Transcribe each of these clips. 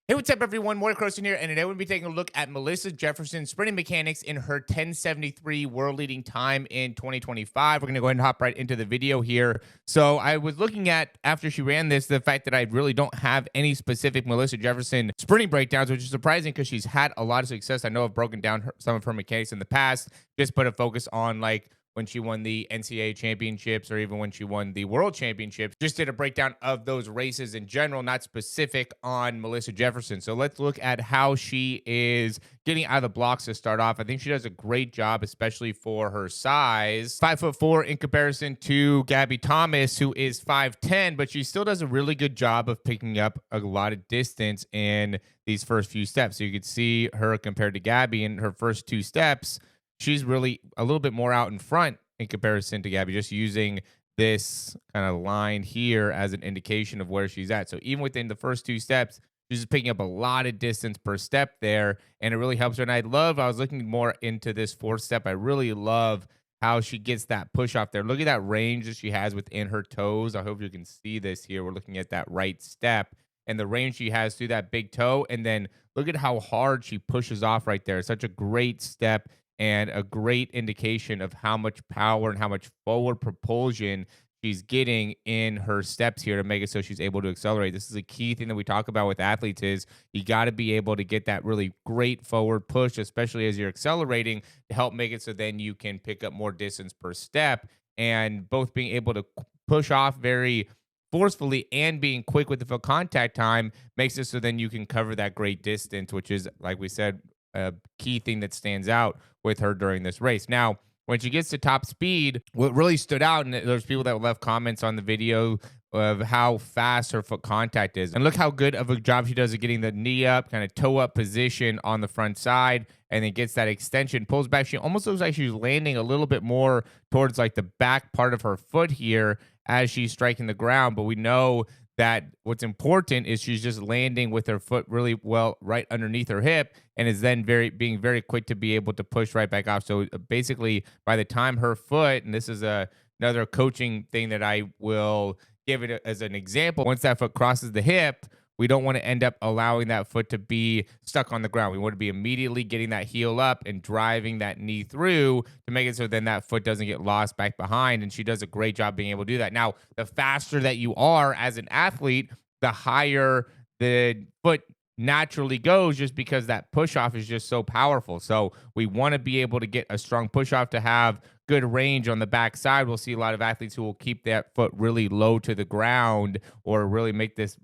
Hey, what's up, everyone? Morey here, and today we'll be taking a look at Melissa Jefferson's sprinting mechanics in her 10.73 world leading time in 2025. We're going to go ahead and hop right into the video here. So, I was looking at, after she ran this, the fact that I really don't have any specific Melissa Jefferson sprinting breakdowns, which is surprising because she's had a lot of success. I know I've broken down some of her mechanics in the past, just put a focus on like when she won the NCAA championships or even when she won the world championships. Just did a breakdown of those races in general, not specific on Melissa Jefferson. So let's look at how she is getting out of the blocks to start off. I think she does a great job, especially for her size. 5'4" in comparison to Gabby Thomas, who is 5'10, but she still does a really good job of picking up a lot of distance in these first few steps. So you could see her compared to Gabby in her first two steps. She's really a little bit more out in front in comparison to Gabby, just using this kind of line here as an indication of where she's at. So even within the first two steps, she's just picking up a lot of distance per step there, and it really helps her. And I was looking more into this fourth step. I really love how she gets that push off there. Look at that range that she has within her toes. I hope you can see this here. We're looking at that right step and the range she has through that big toe. And then look at how hard she pushes off right there. Such a great step and a great indication of how much power and how much forward propulsion she's getting in her steps here to make it so she's able to accelerate. This is a key thing that we talk about with athletes is you got to be able to get that really great forward push, especially as you're accelerating, to help make it so then you can pick up more distance per step, and both being able to push off very forcefully and being quick with the foot contact time makes it so then you can cover that great distance, which is, like we said, a key thing that stands out with her during this race. Now, when she gets to top speed, what really stood out, and there's people that left comments on the video of how fast her foot contact is. And look how good of a job she does at getting the knee up, kind of toe up position on the front side, and then gets that extension, pulls back. She almost looks like she's landing a little bit more towards like the back part of her foot here as she's striking the ground. But we know that what's important is she's just landing with her foot really well right underneath her hip, and is then being very quick to be able to push right back off. So basically, by the time her foot, and this is another coaching thing that I will give it as an example, once that foot crosses the hip, we don't want to end up allowing that foot to be stuck on the ground. We want to be immediately getting that heel up and driving that knee through to make it so then that foot doesn't get lost back behind. And she does a great job being able to do that. Now, the faster that you are as an athlete, the higher the foot naturally goes, just because that push off is just so powerful. So we want to be able to get a strong push off to have good range on the backside. We'll see a lot of athletes who will keep that foot really low to the ground or really make this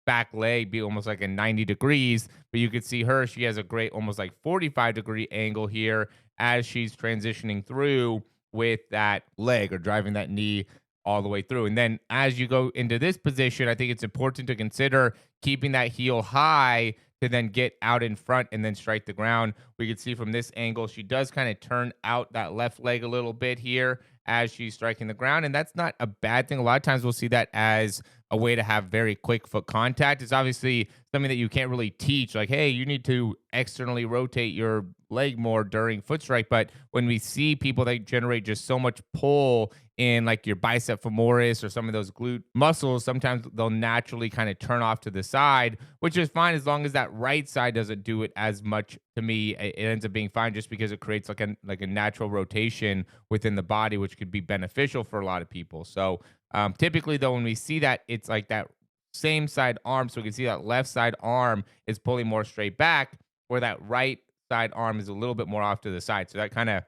back leg be almost like a 90 degrees, but you could see her, she has a great almost like 45-degree angle here as she's transitioning through with that leg or driving that knee all the way through. And then as you go into this position, I think it's important to consider keeping that heel high to then get out in front and then strike the ground. We can see from this angle, she does kind of turn out that left leg a little bit here as she's striking the ground. And that's not a bad thing. A lot of times we'll see that as a way to have very quick foot contact. It's obviously something that you can't really teach. Like, hey, you need to externally rotate your leg more during foot strike. But when we see people that generate just so much pull in like your bicep femoris or some of those glute muscles, sometimes they'll naturally kind of turn off to the side, which is fine as long as that right side doesn't do it as much. To me, it ends up being fine just because it creates like a natural rotation within the body, which could be beneficial for a lot of people. So typically, though, when we see that, it's like that same side arm. So we can see that left side arm is pulling more straight back, where that right side arm is a little bit more off to the side. So that kind of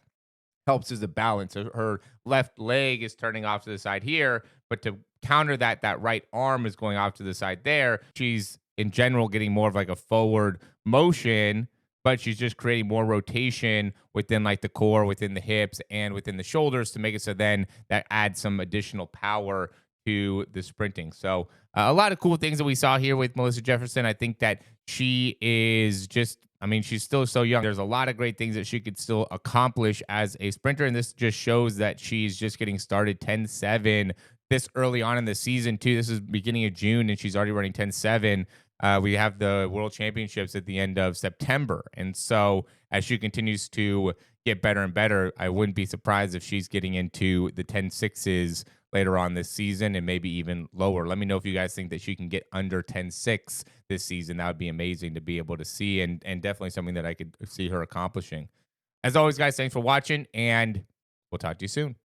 helps as a balance. So her left leg is turning off to the side here, but to counter that, that right arm is going off to the side there. She's in general getting more of like a forward motion, but she's just creating more rotation within like the core, within the hips, and within the shoulders to make it so then that adds some additional power to the sprinting. So a lot of cool things that we saw here with Melissa Jefferson. I think that she is just, I mean, she's still so young. There's a lot of great things that she could still accomplish as a sprinter, and this just shows that she's just getting started 10.7 this early on in the season too. This is beginning of June, and she's already running 10.7. We have the World Championships at the end of September. And so as she continues to get better and better, I wouldn't be surprised if she's getting into the 10.6s later on this season and maybe even lower. Let me know if you guys think that she can get under 10.6 this season. That would be amazing to be able to see, and definitely something that I could see her accomplishing. As always, guys, thanks for watching, and we'll talk to you soon.